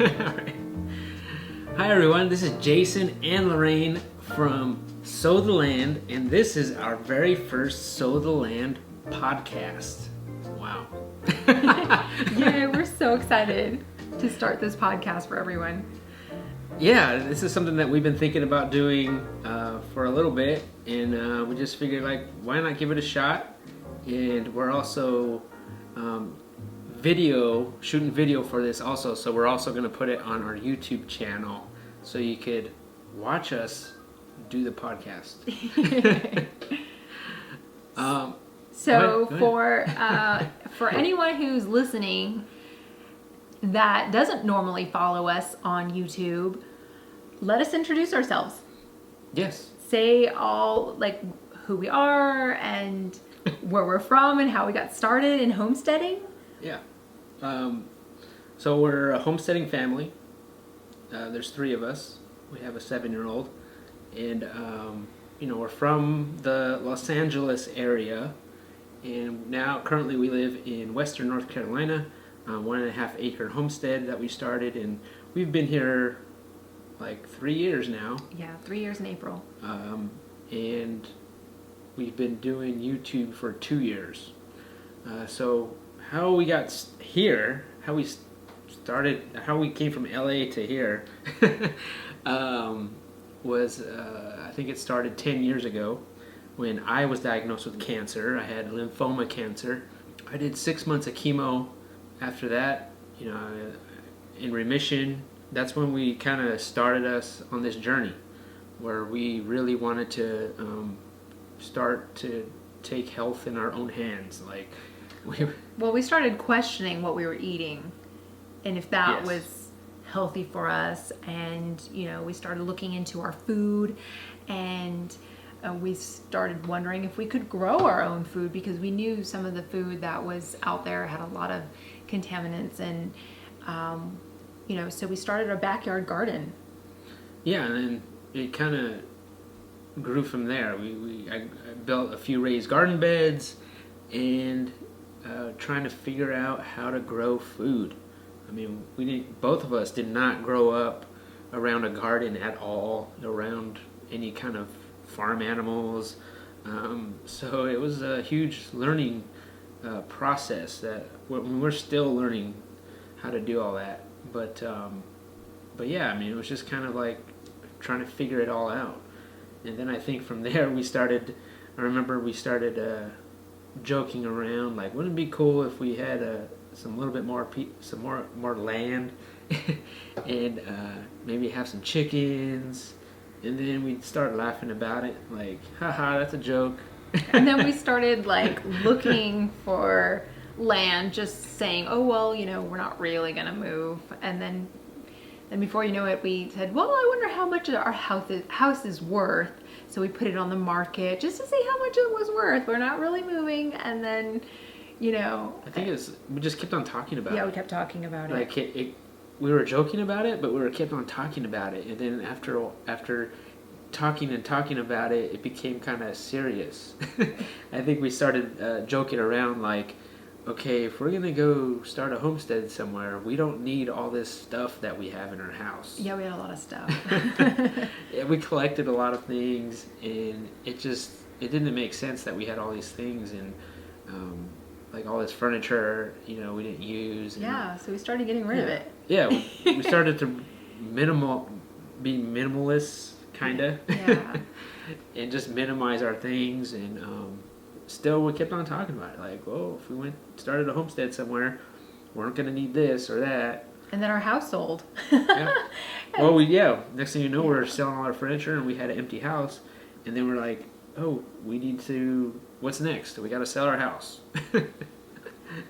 Right. Hi everyone, this is Jason and Lorraine from Sow the Land, and this is our very first Sow the Land podcast. Wow. Yeah, we're so excited to start this podcast for everyone. Yeah, this is something that we've been thinking about doing for a little bit, and we just figured, like, why not give it a shot? And we're also shooting video for this also, so we're also going to put it on our YouTube channel so you could watch us do the podcast. So go ahead. for anyone who's listening that doesn't normally follow us on YouTube, let us introduce ourselves. Yes. Say all, like, who we are and where we're from and how we got started in homesteading. Yeah. So we're a homesteading family. There's 3 of us. We have a 7-year-old. And, we're from the Los Angeles area. And now, currently, we live in Western North Carolina, 1.5 acre homestead that we started. And we've been here like 3 years now. Yeah, 3 years in April. And we've been doing YouTube for 2 years. So how we got here, how we started, how we came from LA to here, was I think it started 10 years ago when I was diagnosed with cancer. I had lymphoma cancer. I did 6 months of chemo. After that, in remission. That's when we kind of started us on this journey where we really wanted to start to take health in our own hands. We started questioning what we were eating and if that Yes. was healthy for us. And, we started looking into our food, and we started wondering if we could grow our own food because we knew some of the food that was out there had a lot of contaminants. And, so we started a backyard garden. Yeah, and then it kind of grew from there. I built a few raised garden beds and trying to figure out how to grow food. I mean, both of us did not grow up around a garden at all, around any kind of farm animals. So it was a huge learning process that we're still learning how to do all that. But yeah, I mean, it was just kind of like trying to figure it all out. And then I think from there I remember we started joking around, like, wouldn't it be cool if we had some more land and maybe have some chickens. And then we'd start laughing about it, like, haha, that's a joke. And then we started, like, looking for land, just saying, oh, well, we're not really going to move. And then before you know it, we said, well, I wonder how much our house is worth. So we put it on the market just to see how much it was worth. We're not really moving. And then, I think we just kept on talking about it. Yeah, we kept talking about it. Like, we were joking about it, but we kept on talking about it. And then after talking and talking about it, it became kind of serious. I think we started joking around, like, okay, if we're going to go start a homestead somewhere, we don't need all this stuff that we have in our house. Yeah, we had a lot of stuff. Yeah, we collected a lot of things, and it didn't make sense that we had all these things and like all this furniture, we didn't use. And, yeah, so we started getting rid of it. Yeah, we started to be minimalist, kind of. Yeah. And just minimize our things, and still we kept on talking about it. Like, well, if we started a homestead somewhere, we weren't going to need this or that. And then our house sold. Yeah. Well, next thing you know, we're selling all our furniture, and we had an empty house. And then we're like, oh, what's next? We got to sell our house.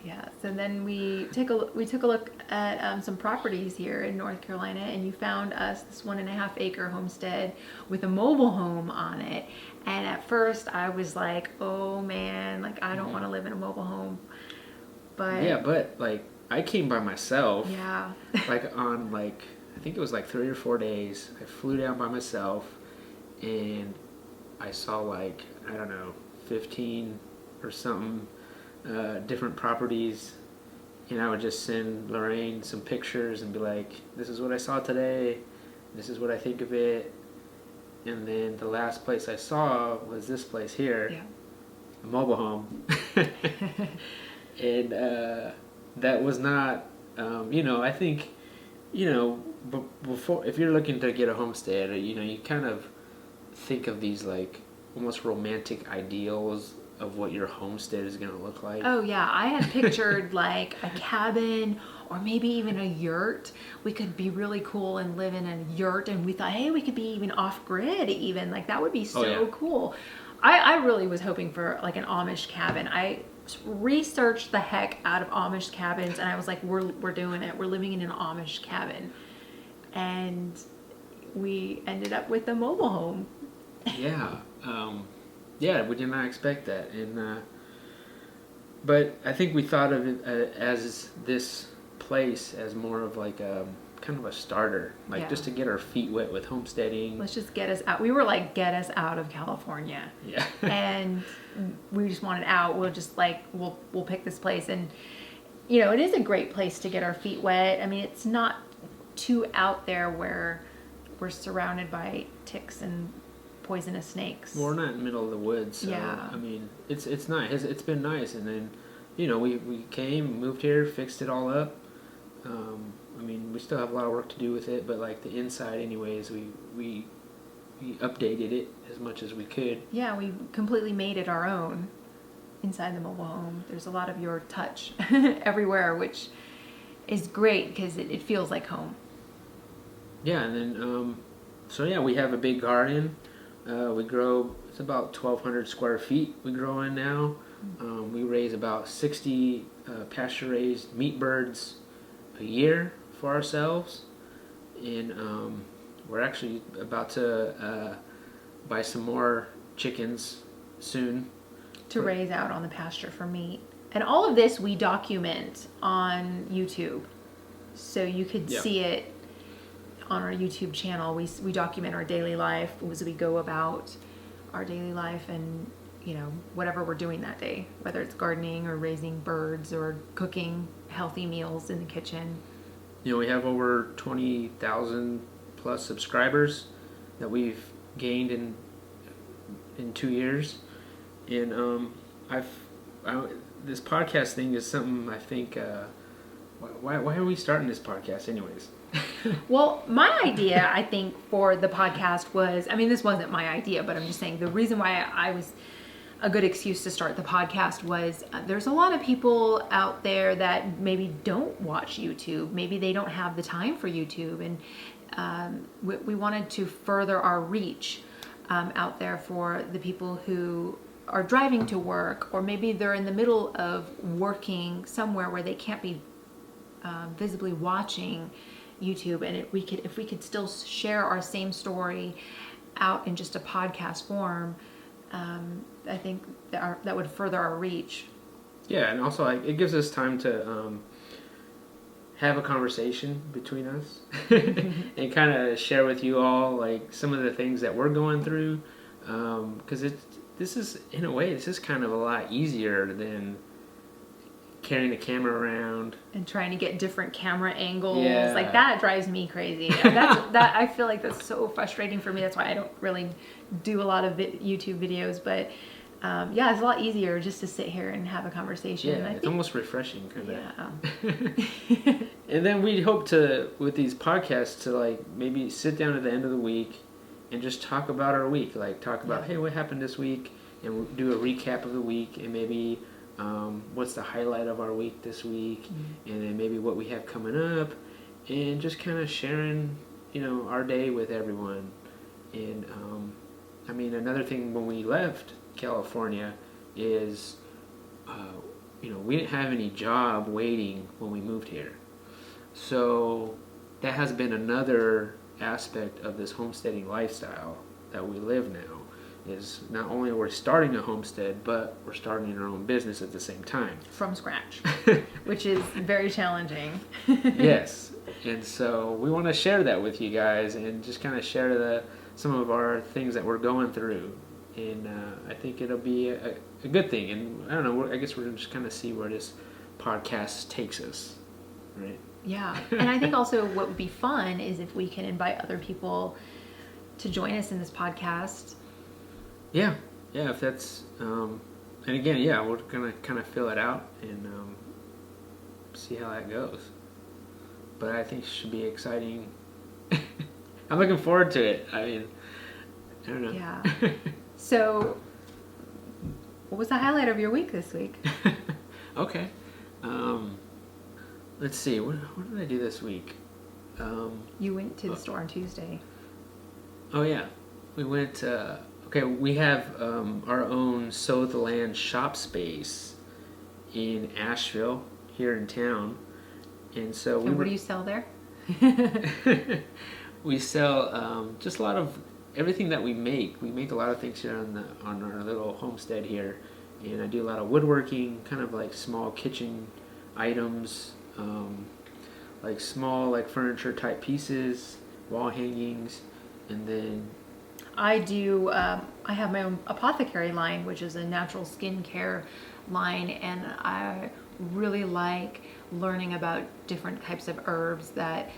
Yeah, so then we took a look at some properties here in North Carolina, and you found us this 1.5 acre homestead with a mobile home on it. And at first I was like, oh man, like, I don't want to live in a mobile home. But yeah, but like, I came by myself. Yeah. Like, on, like, I think it was like 3 or 4 days. I flew down by myself, and I saw, like, I don't know, 15 or something different properties and I would just send Lorraine some pictures and be like, this is what I saw today, this is what I think of it. And then the last place I saw was this place here, a mobile home. And that was not, I think, before, if you're looking to get a homestead, you kind of think of these like almost romantic ideals of what your homestead is going to look like. Oh yeah, I had pictured like a cabin or maybe even a yurt. We could be really cool and live in a yurt, and we thought, hey, we could be even off grid, even like that would be so cool. I really was hoping for like an Amish cabin. I researched the heck out of Amish cabins, and I was like, we're doing it. We're living in an Amish cabin, and we ended up with a mobile home. Yeah, we did not expect that, and but I think we thought of it as this place as more of like a kind of a starter, like just to get our feet wet with homesteading. Let's just get us out. We were like, get us out of California. Yeah. And we just wanted out. We'll just like we'll pick this place, and it is a great place to get our feet wet. I mean, it's not too out there where we're surrounded by ticks and poisonous snakes. Well, we're not in the middle of the woods, so I mean, it's nice. It's been nice, and then we came, moved here, fixed it all up. I mean, we still have a lot of work to do with it, but like the inside, anyways, we updated it as much as we could. Yeah, we completely made it our own inside the mobile home. There's a lot of your touch everywhere, which is great because it feels like home. Yeah, and then we have a big garden. We grow, it's about 1,200 square feet we grow in now. We raise about 60 pasture-raised meat birds a year for ourselves. And we're actually about to buy some more chickens soon. To raise out on the pasture for meat. And all of this we document on YouTube. So you could see it on our YouTube channel. We document our daily life as we go about our daily life, and whatever we're doing that day, whether it's gardening or raising birds or cooking healthy meals in the kitchen. We have over 20,000 plus subscribers that we've gained in 2 years, and this podcast thing is something I think. Why are we starting this podcast, anyways? Well, my idea, I think, for the podcast was, I mean, this wasn't my idea, but I'm just saying the reason why I was a good excuse to start the podcast was there's a lot of people out there that maybe don't watch YouTube. Maybe they don't have the time for YouTube. And we wanted to further our reach out there for the people who are driving to work, or maybe they're in the middle of working somewhere where they can't be visibly watching YouTube, and if we could still share our same story out in just a podcast form, I think that would further our reach. Yeah, and also it gives us time to have a conversation between us and kind of share with you all like some of the things that we're going through, because this is kind of a lot easier than carrying a camera around and trying to get different camera angles. Yeah. Like that drives me crazy. That I feel like that's so frustrating for me. That's why I don't really do a lot of YouTube videos. But it's a lot easier just to sit here and have a conversation. Yeah, it's almost refreshing, kind of. Yeah. And then we hope to, with these podcasts, to like maybe sit down at the end of the week and just talk about our week. Like talk about, hey, what happened this week, and we'll do a recap of the week, and maybe what's the highlight of our week this week, and then maybe what we have coming up, and just kind of sharing, our day with everyone. And I mean, another thing when we left California is, we didn't have any job waiting when we moved here. So that has been another aspect of this homesteading lifestyle that we live now. Is not only are we starting a homestead, but we're starting our own business at the same time. From scratch, which is very challenging. Yes. And so we want to share that with you guys and just kind of share some of our things that we're going through. And I think it'll be a good thing. And I don't know, I guess we're going to just kind of see where this podcast takes us, right? Yeah. And I think also what would be fun is if we can invite other people to join us in this podcast. Yeah, if that's, and again, yeah, we're gonna kind of fill it out and see how that goes. But I think it should be exciting. I'm looking forward to it. I mean, I don't know. Yeah. So, what was the highlight of your week this week? Okay. Let's see. What did I do this week? You went to the store on Tuesday. Oh yeah, we went. Okay, we have our own Sow the Land shop space in Asheville, here in town, and so. And what do you sell there? We sell just a lot of everything that we make. We make a lot of things here on our little homestead here, and I do a lot of woodworking, kind of like small kitchen items, like small like furniture type pieces, wall hangings, and then I do. I have my own apothecary line, which is a natural skincare line, and I really like learning about different types of herbs that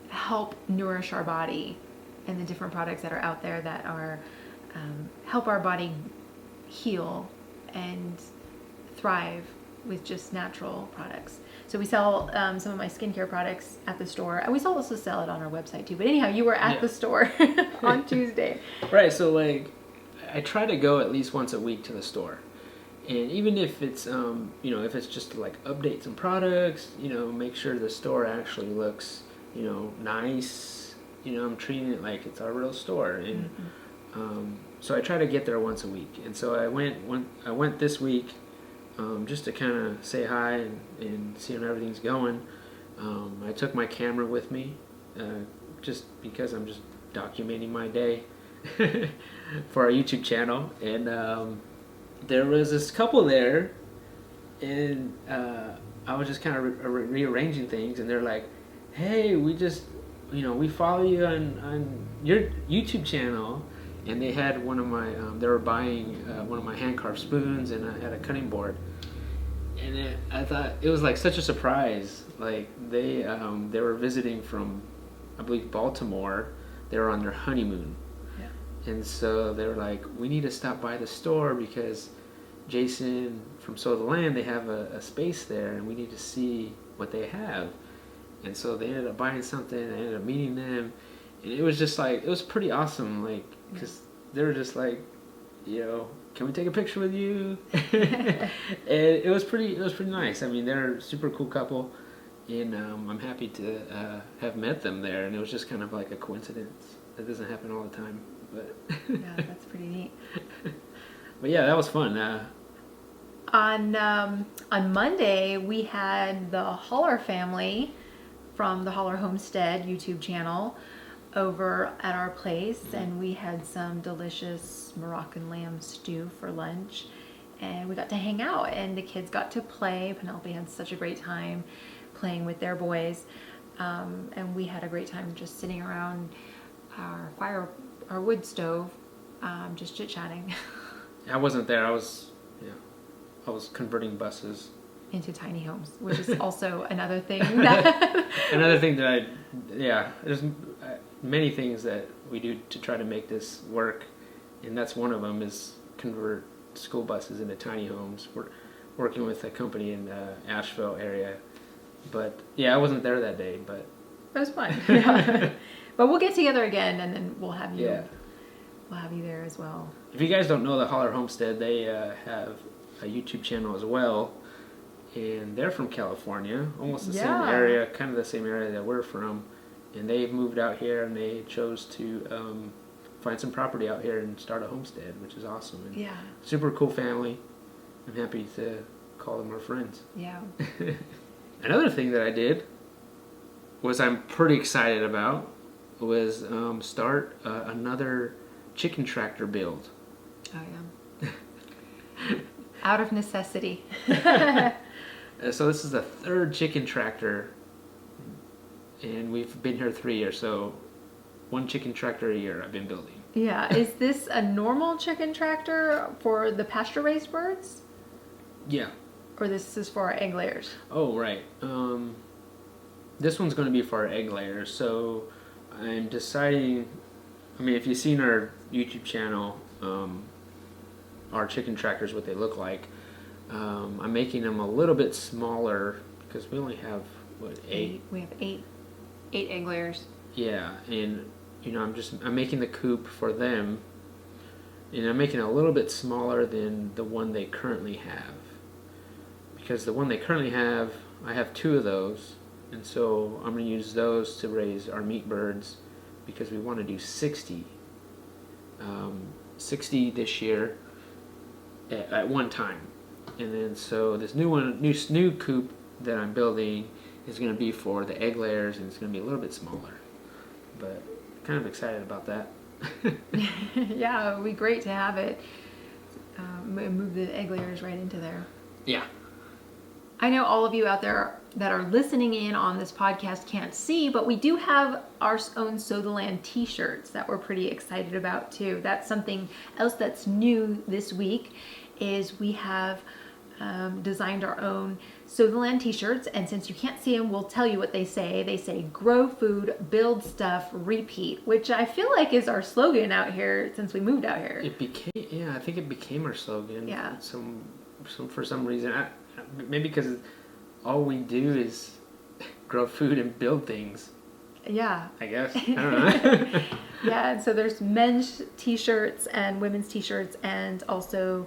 help nourish our body, and the different products that are out there that are help our body heal and thrive with just natural products. So we sell some of my skincare products at the store, and we also sell it on our website too. But anyhow, you were at the store on Tuesday. Right. So like, I try to go at least once a week to the store, and even if it's if it's just to like update some products, make sure the store actually looks nice. I'm treating it like it's our real store, and so I try to get there once a week. And so I went this week. Just to kind of say hi and see how everything's going. I took my camera with me, just because I'm just documenting my day for our YouTube channel. And there was this couple there, and I was just kind of rearranging things, and they're like, "Hey, we follow you on your YouTube channel." And they had one of my, they were buying one of my hand-carved spoons, and I had a cutting board. And I thought it was like such a surprise. Like they were visiting from, I believe, Baltimore. They were on their honeymoon. Yeah. And so they were like, we need to stop by the store because Jason from Sow the Land, they have a space there, and we need to see what they have. And so they ended up buying something. I ended up meeting them. And it was just like, it was pretty awesome, like, because they were just like, can we take a picture with you? And it was pretty nice. I mean, they're a super cool couple, and I'm happy to have met them there. And it was just kind of like a coincidence. That doesn't happen all the time, but yeah, that's pretty neat. But yeah, that was fun. On Monday, we had the Holler family from the Holler Homestead YouTube channel over at our place, and we had some delicious Moroccan lamb stew for lunch, and we got to hang out, and the kids got to play. Penelope had such a great time playing with their boys, and we had a great time just sitting around our wood stove, just chit-chatting. I wasn't there. I was converting buses into tiny homes, which is also another thing that there's many things that we do to try to make this work, and that's one of them is convert school buses into tiny homes. We're working with a company in the Asheville area, but yeah, I wasn't there that day, but it was fun. Yeah. But we'll get together again, and then we'll have you there as well. If you guys don't know the Holler Homestead, they have a YouTube channel as well, and they're from California, almost the same area, kind of the same area that we're from. And they've moved out here, and they chose to find some property out here and start a homestead, which is awesome. And super cool family. I'm happy to call them our friends. Yeah. Another thing that I did was I'm pretty excited about was start another chicken tractor build. Oh yeah. Out of necessity. So this is the third chicken tractor. And we've been here 3 years, so one chicken tractor a year I've been building. Yeah, is this a normal chicken tractor for the pasture-raised birds? Yeah. Or this is for our egg layers? Oh, right. This one's going to be for our egg layers. So I'm deciding, I mean, if you've seen our YouTube channel, our chicken trackers, what they look like, I'm making them a little bit smaller because we only have, what, 8? We have eight egg layers. Yeah, and, you know, I'm making the coop for them, and I'm making it a little bit smaller than the one they currently have. Because the one they currently have, I have 2 of those, and so I'm going to use those to raise our meat birds because we want to do 60. 60 this year at one time. And then so this new coop that I'm building is going to be for the egg layers, and it's going to be a little bit smaller. But kind of excited about that. Yeah, it would be great to have it move the egg layers right into there. Yeah. I know all of you out there that are listening in on this podcast can't see, but we do have our own Sow the Land t-shirts that we're pretty excited about too. That's something else that's new this week, is we have designed our own Sow the Land t-shirts, and since you can't see them, we'll tell you what they say. They say grow food, build stuff, repeat, which I feel like is our slogan out here since we moved out here. I think it became our slogan. Yeah. For some reason, maybe because all we do is grow food and build things. Yeah. I guess. I don't know. Yeah, and so there's men's t-shirts and women's t-shirts and also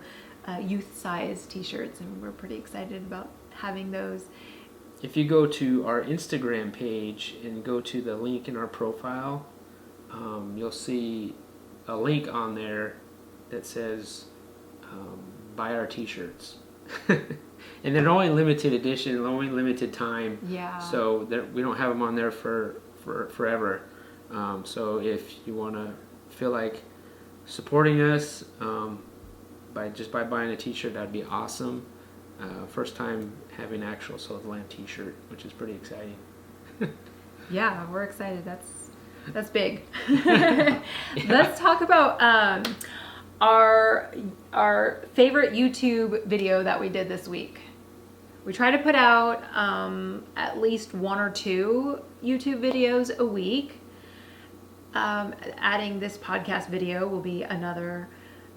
youth size t-shirts, and we're pretty excited about having those. If you go to our Instagram page and go to the link in our profile, you'll see a link on there that says buy our t-shirts. And they're only limited edition, only limited time. Yeah. So we don't have them on there for forever. So if you want to feel like supporting us by buying a t-shirt, that'd be awesome. First time having actual Sow the Land t-shirt, which is pretty exciting. Yeah, we're excited. That's big. Let's talk about our favorite YouTube video that we did this week. We try to put out at least 1 or 2 YouTube videos a week. Adding this podcast video will be another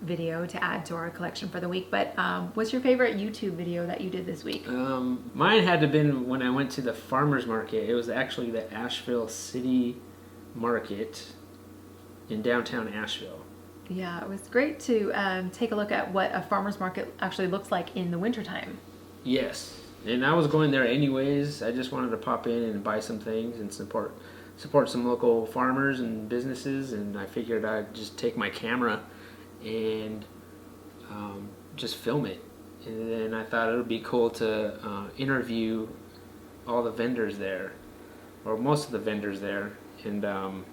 video to add to our collection for the week. But what's your favorite YouTube video that you did this week? Mine had to have been when I went to the farmer's market. It was actually the Asheville City Market in downtown Asheville. Yeah, it was great to take a look at what a farmer's market actually looks like in the wintertime. Yes, and I was going there anyways. I just wanted to pop in and buy some things and support some local farmers and businesses, and I figured I'd just take my camera and just film it. And then I thought it would be cool to interview all the vendors there, or most of the vendors there, and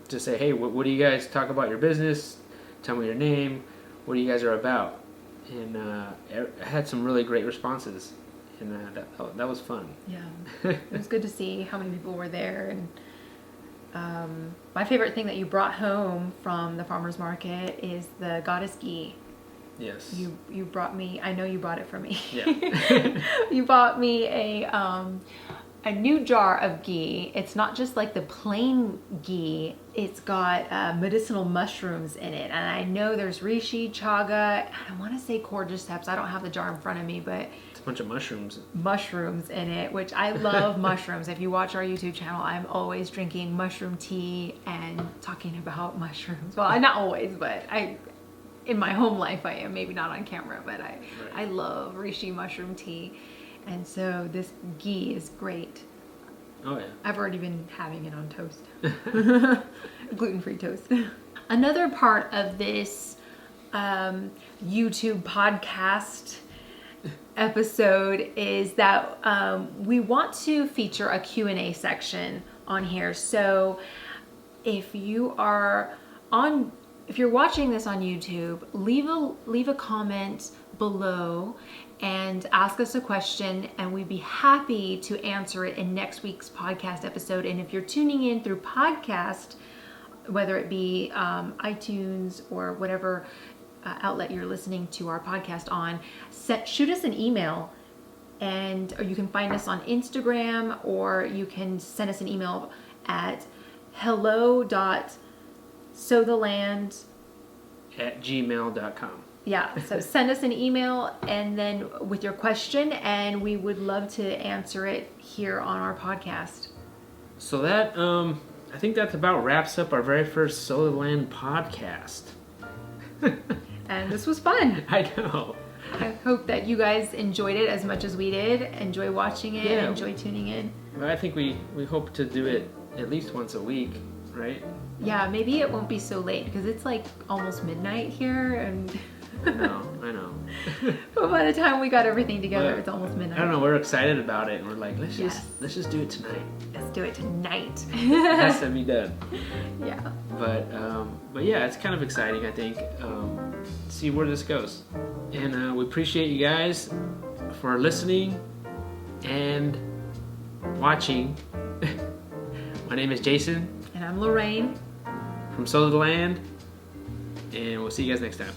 just say, hey, what do you guys talk about your business? Tell me your name. What do you guys are about? And I had some really great responses, and that was fun. Yeah, it was good to see how many people were there. And my favorite thing that you brought home from the farmer's market is the goddess ghee. Yes. You brought me. I know you bought it for me. Yeah. You bought me a new jar of ghee. It's not just like the plain ghee. It's got medicinal mushrooms in it. And I know there's reishi, chaga, I want to say cordyceps. I don't have the jar in front of me, but it's a bunch of mushrooms. Mushrooms in it, which I love mushrooms. If you watch our YouTube channel, I'm always drinking mushroom tea and talking about mushrooms. Well, not always, but in my home life I am. Maybe not on camera, but I love reishi mushroom tea. And so this ghee is great. Oh, yeah. I've already been having it on toast. Gluten-free toast. Another part of this YouTube podcast episode is that we want to feature a Q&A section on here. So if you're watching this on YouTube, leave a comment below and ask us a question, and we'd be happy to answer it in next week's podcast episode. And if you're tuning in through podcast, whether it be iTunes or whatever outlet you're listening to our podcast on, shoot us an email, or you can find us on Instagram, or you can send us an email at hello.sowtheland@gmail.com. Yeah, so send us an email and then with your question, and we would love to answer it here on our podcast. So that, I think that about wraps up our very first Sow the Land podcast. And this was fun. I know. I hope that you guys enjoyed it as much as we did. Enjoy watching it, Yeah. enjoy tuning in. Well, I think we hope to do it at least once a week, right? Yeah, maybe it won't be so late because it's like almost midnight here, and I know. but by the time we got everything together, But it's almost midnight. I don't know. We're excited about it, and we're like, let's Yes. just do it tonight. Let's do it tonight. It has to be done. Yeah. But yeah, it's kind of exciting. I think see where this goes, and we appreciate you guys for listening and watching. My name is Jason. And I'm Lorraine. From Sow the Land, and we'll see you guys next time.